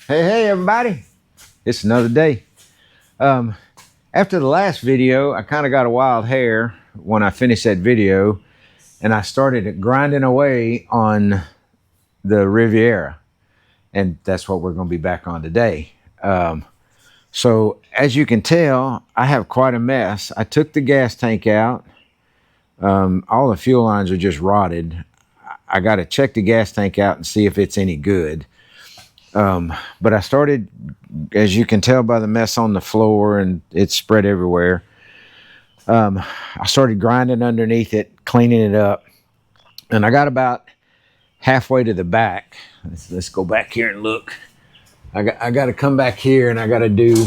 Hey, everybody. It's another day. Um, After the last video, I kind of got a wild hair when I finished that video, and I started grinding away on the Riviera, and that's what we're going to be back on today. So as you can tell, I have quite a mess. I took the gas tank out. All the fuel lines are just rotted. I got to check the gas tank out and see if it's any good. But I started, as you can tell by the mess on the floor, and it's spread everywhere. I started grinding underneath it, cleaning it up, and I got about halfway to the back. Let's go back here and look. I got to come back here, and I got to do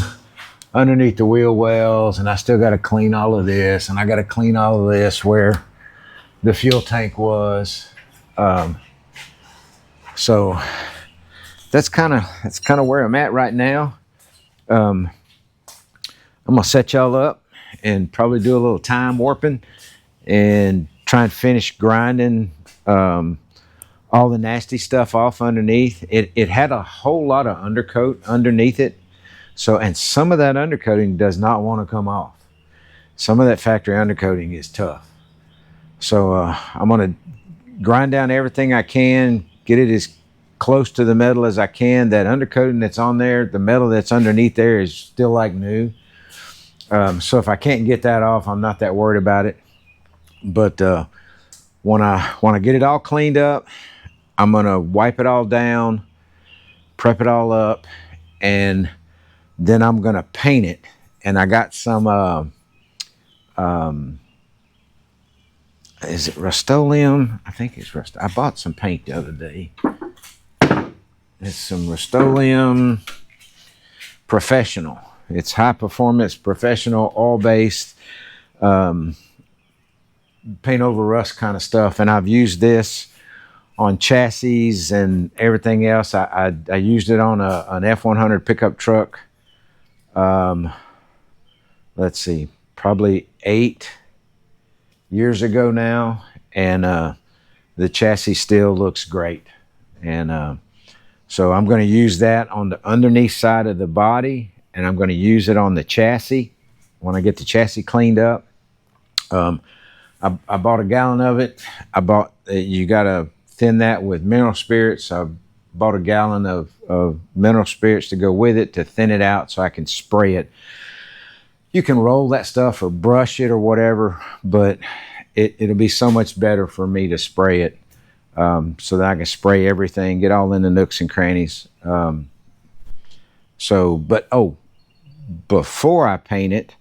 underneath the wheel wells, and I still got to clean all of this, and I got to clean all of this where the fuel tank was. So that's kind of where I'm at right now. I'm gonna set y'all up and probably do a little time warping and try and finish grinding all the nasty stuff off underneath. It had a whole lot of undercoat underneath it, so, and some of that undercoating does not want to come off. Some of that factory undercoating is tough. So I'm gonna grind down everything I can, get it as close to the metal as I can. That undercoating that's on there, the metal that's underneath there is still like new. So if I can't get that off, I'm not that worried about it. But when I get it all cleaned up, I'm gonna wipe it all down, prep it all up, and then I'm gonna paint it. And I got some is it Rust-Oleum? I think it's Rust. I bought some paint the other day. It's some Rust-Oleum Professional. It's high performance professional oil based paint over rust kind of stuff. And I've used this on chassis and everything else. I used it on an F100 pickup truck. Let's see, probably 8 years ago now. And the chassis still looks great. And so I'm going to use that on the underneath side of the body, and I'm going to use it on the chassis when I get the chassis cleaned up. I bought a gallon of it. You got to thin that with mineral spirits. I bought a gallon of mineral spirits to go with it to thin it out so I can spray it. You can roll that stuff or brush it or whatever, but it'll be so much better for me to spray it. So that I can spray everything, get all in the nooks and crannies. Before I paint it,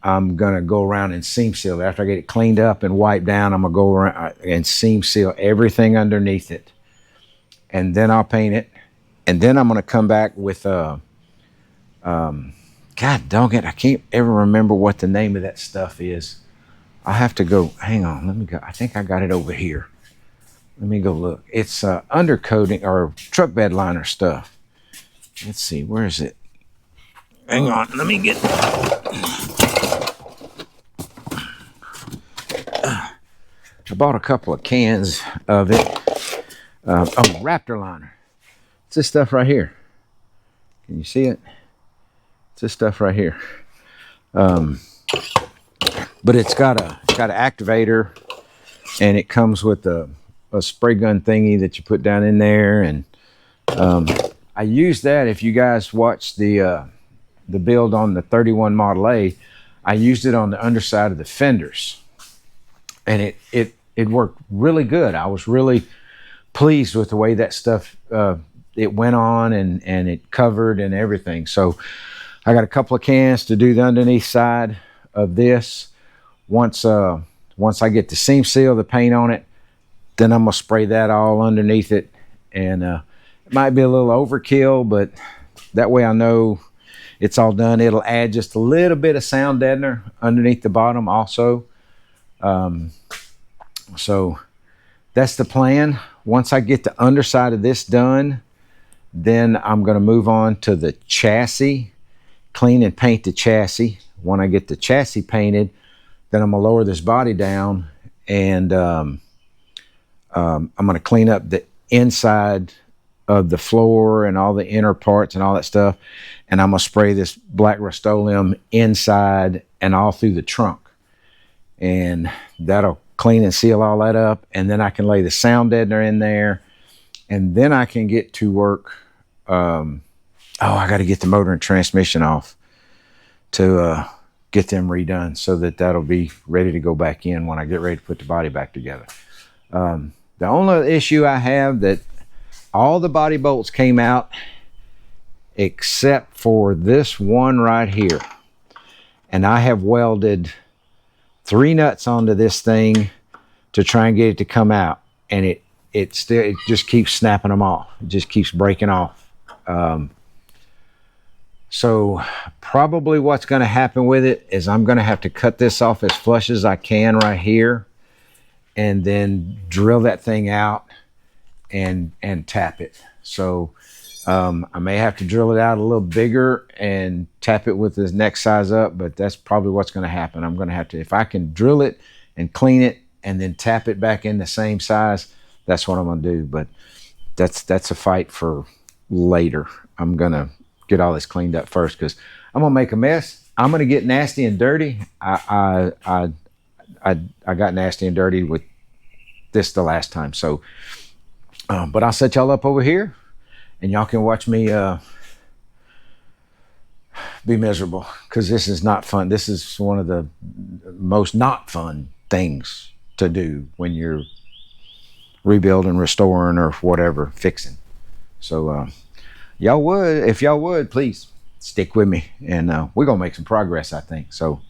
I'm going to go around and seam seal it. After I get it cleaned up and wiped down, I'm going to go around and seam seal everything underneath it. And then I'll paint it. And then I'm going to come back with, God dog it, I can't ever remember what the name of that stuff is. I'll have to go, hang on, let me go. I think I got it over here. Let me go look. It's undercoating or truck bed liner stuff. Let's see, where is it? Hang on, let me get. I bought a couple of cans of it. Raptor liner. It's this stuff right here. Can you see it? It's this stuff right here. But it's got an activator, and it comes with a spray gun thingy that you put down in there. And I use that. If you guys watch the build on the 31 Model A, I used it on the underside of the fenders, and it worked really good. I was really pleased with the way that stuff it went on and it covered and everything. So I got a couple of cans to do the underneath side of this. Once I get the seam seal, the paint on it, then I'm gonna spray that all underneath it. And it might be a little overkill, but that way I know it's all done. It'll add just a little bit of sound deadener underneath the bottom also. So that's the plan. Once I get the underside of this done, then I'm gonna move on to the chassis, clean and paint the chassis. When I get the chassis painted, then I'm gonna lower this body down, and I'm going to clean up the inside of the floor and all the inner parts and all that stuff. And I'm gonna spray this black Rust-Oleum inside and all through the trunk. And that'll clean and seal all that up. And then I can lay the sound deadener in there. And then I can get to work. I got to get the motor and transmission off to get them redone so that'll be ready to go back in when I get ready to put the body back together. The only issue I have that all the body bolts came out except for this one right here. And I have welded 3 nuts onto this thing to try and get it to come out. And it just keeps snapping them off. It just keeps breaking off. So probably what's going to happen with it is I'm going to have to cut this off as flush as I can right here and then drill that thing out and tap it. So I may have to drill it out a little bigger and tap it with the next size up, but that's probably what's going to happen. I'm going to have to, if I can drill it and clean it and then tap it back in the same size, that's what I'm going to do. But that's a fight for later. I'm going to get all this cleaned up first because I'm going to make a mess. I'm going to get nasty and dirty. I got nasty and dirty with this the last time. So, but I'll set y'all up over here and y'all can watch me be miserable because this is not fun. This is one of the most not fun things to do when you're rebuilding, restoring, or whatever, fixing. So if y'all would, please stick with me, and we're gonna make some progress, I think. So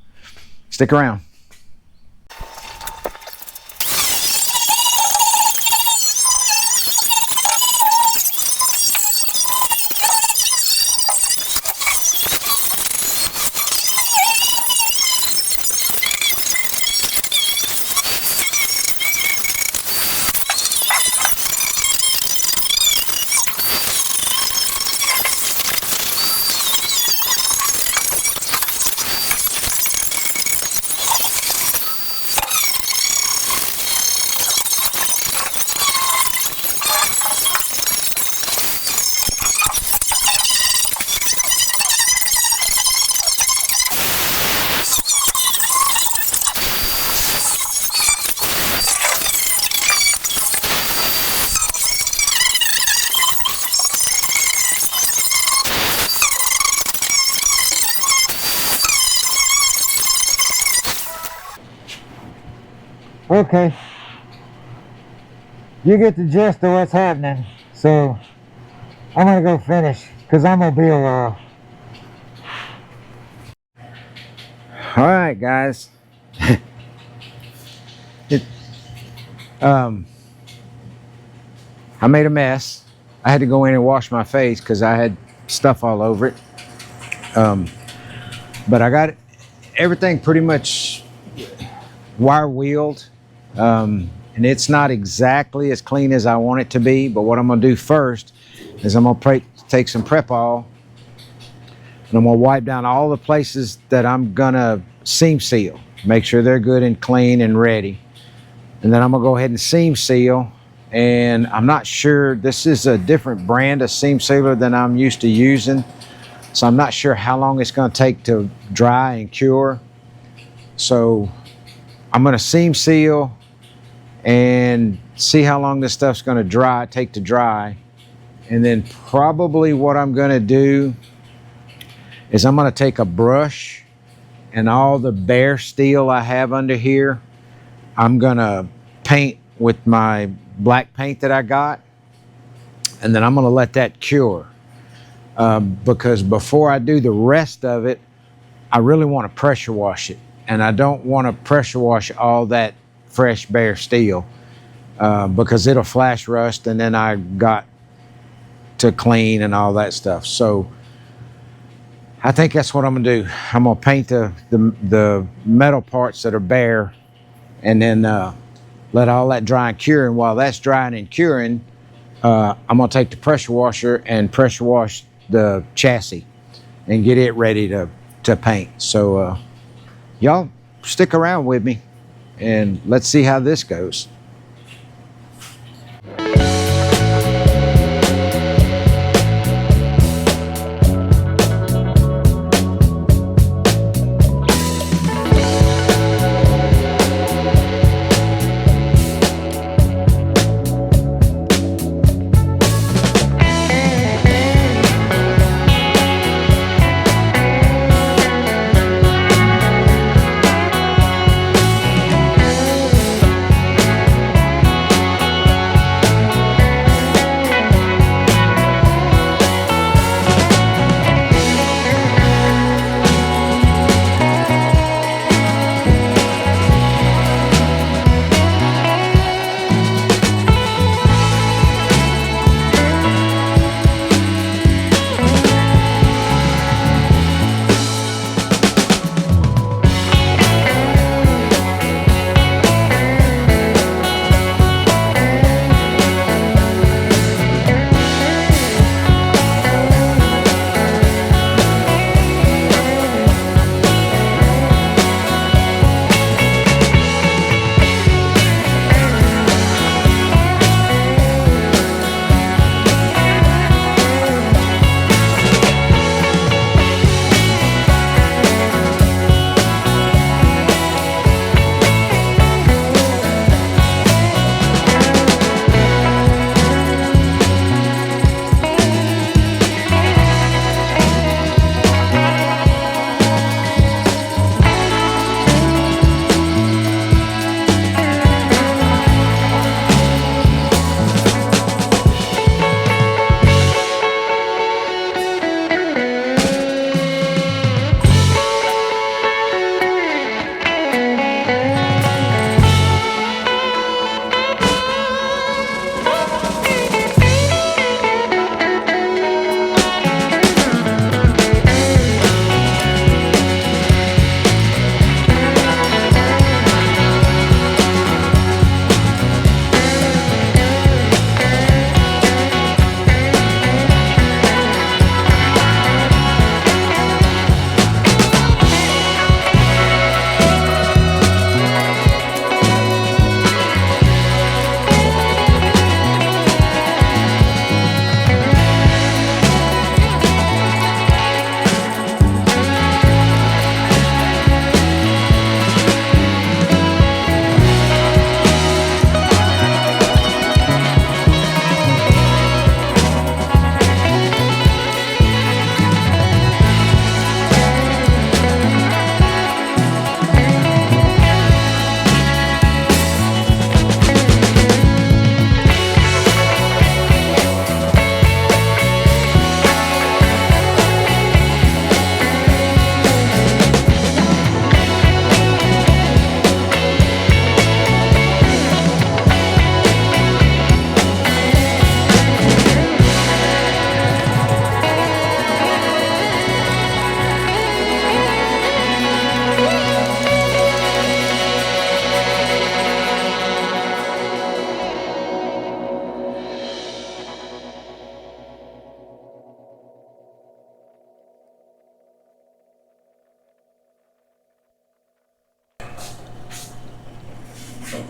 stick around. Okay, you get the gist of what's happening, so I'm gonna go finish because I'm gonna be a while. All right, guys. I made a mess. I had to go in and wash my face because I had stuff all over it. But I got everything pretty much wire wheeled. And it's not exactly as clean as I want it to be, but what I'm going to do first is I'm going to take some prep all and I'm going to wipe down all the places that I'm going to seam seal, make sure they're good and clean and ready. And then I'm going to go ahead and seam seal. And I'm not sure, this is a different brand of seam sealer than I'm used to using, so I'm not sure how long it's going to take to dry and cure. So I'm going to seam seal and see how long this stuff's going to take to dry. And then probably what I'm going to do is I'm going to take a brush and all the bare steel I have under here, I'm going to paint with my black paint that I got, and then I'm going to let that cure because before I do the rest of it, I really want to pressure wash it, and I don't want to pressure wash all that fresh bare steel because it'll flash rust, and then I got to clean and all that stuff. So I think that's what I'm gonna do. I'm gonna paint the metal parts that are bare, and then let all that dry and cure. And while that's drying and curing, I'm gonna take the pressure washer and pressure wash the chassis and get it ready to paint. So y'all stick around with me and let's see how this goes.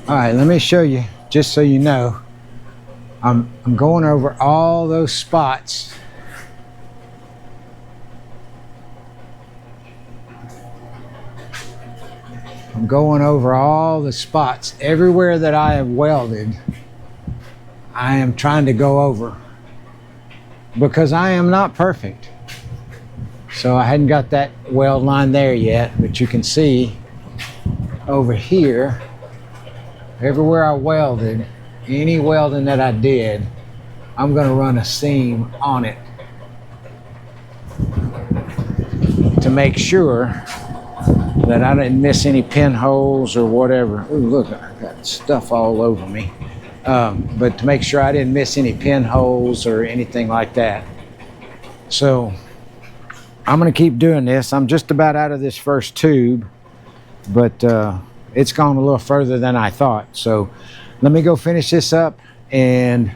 All right, let me show you, just so you know. I'm going over all those spots. I'm going over all the spots. Everywhere that I have welded, I am trying to go over, because I am not perfect. So I hadn't got that weld line there yet, but you can see over here, everywhere I welded, any welding that I did, I'm going to run a seam on it to make sure that I didn't miss any pinholes or whatever. Ooh, look, I got stuff all over me. But to make sure I didn't miss any pinholes or anything like that. So I'm going to keep doing this. I'm just about out of this first tube, but it's gone a little further than I thought. So let me go finish this up and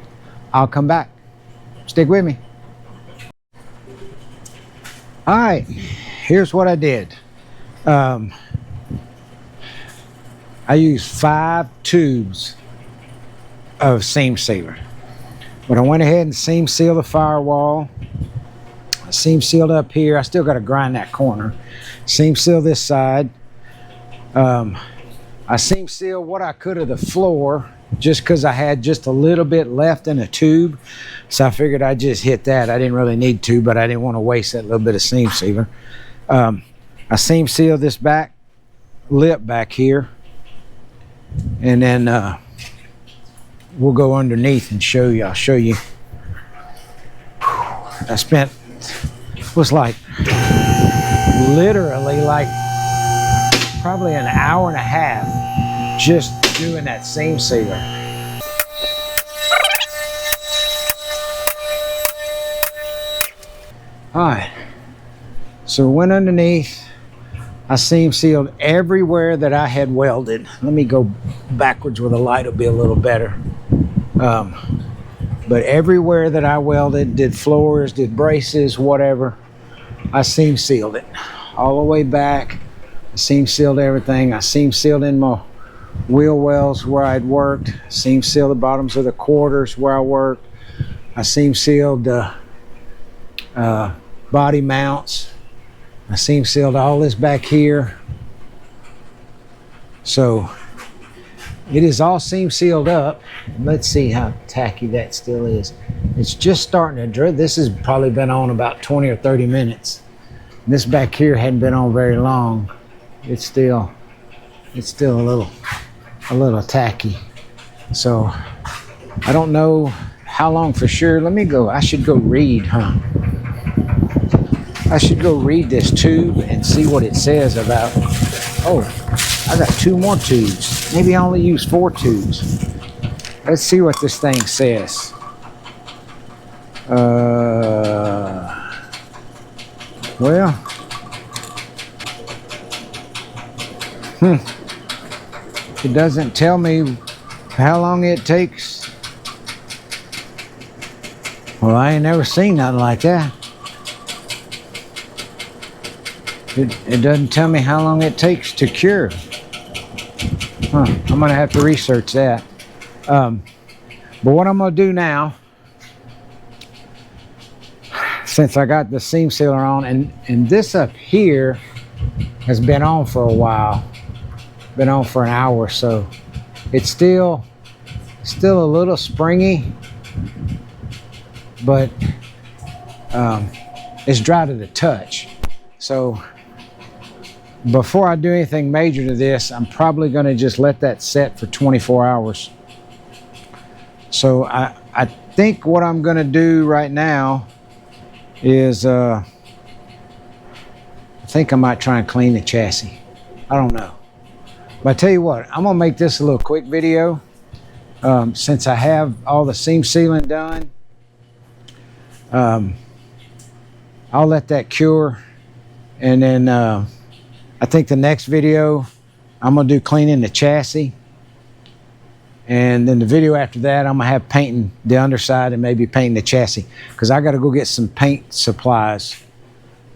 I'll come back. Stick with me. All right, here's what I did. I used 5 tubes of seam sealer, but I went ahead and seam sealed the firewall. I seam sealed up here. I still got to grind that corner. Seam sealed this side. I seam sealed what I could of the floor, just because I had just a little bit left in a tube. So I figured I'd just hit that. I didn't really need to, but I didn't want to waste that little bit of seam sealer. I seam sealed this back lip back here, and then we'll go underneath and show you. I'll show you. I spent, was like literally like probably an hour and a half just doing that seam sealer. All right, so went underneath. I seam sealed everywhere that I had welded. Let me go backwards where the light will be a little better. But everywhere that I welded, did floors, did braces, whatever, I seam sealed it. All the way back, I seam sealed everything. I seam sealed in my wheel wells where I'd worked. Seam sealed the bottoms of the quarters where I worked. I seam sealed the body mounts. I seam sealed all this back here. So it is all seam sealed up. Let's see how tacky that still is. It's just starting to drip. This has probably been on about 20 or 30 minutes. This back here hadn't been on very long. It's still a little tacky. So I don't know how long for sure. Let me go. I should go read, huh? I should go read this tube and see what it says about. Oh, I got 2 more tubes. Maybe I only use 4 tubes. Let's see what this thing says. Well, it doesn't tell me how long it takes. Well, I ain't never seen nothing like that. It doesn't tell me how long it takes to cure. I'm gonna have to research that. But what I'm gonna do now, since I got the seam sealer on, and this up here has been on for a while, been on for an hour or so. It's still a little springy, but it's dry to the touch. So before I do anything major to this, I'm probably going to just let that set for 24 hours. So I think what I'm going to do right now is I think I might try and clean the chassis. I don't know. But I tell you what, I'm going to make this a little quick video. Since I have all the seam sealing done, I'll let that cure, and then I think the next video I'm gonna do cleaning the chassis, and then the video after that I'm gonna have painting the underside and maybe painting the chassis, because I got to go get some paint supplies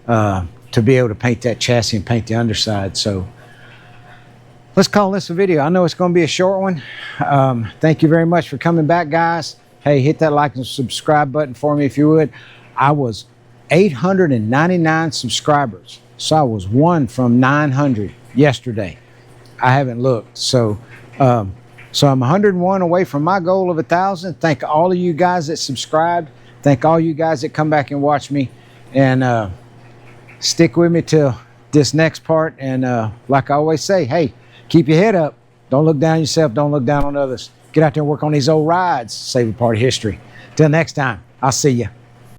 to be able to paint that chassis and paint the underside. So let's call this a video. I know it's going to be a short one. Thank you very much for coming back, guys. Hey, hit that like and subscribe button for me if you would. I was 899 subscribers, so I was one from 900 yesterday. I haven't looked, so I'm 101 away from my goal of 1,000. Thank all of you guys that subscribed. Thank all you guys that come back and watch me, and stick with me till this next part. And like I always say, hey, keep your head up. Don't look down on yourself. Don't look down on others. Get out there and work on these old rides. Save a part of history. Till next time, I'll see you.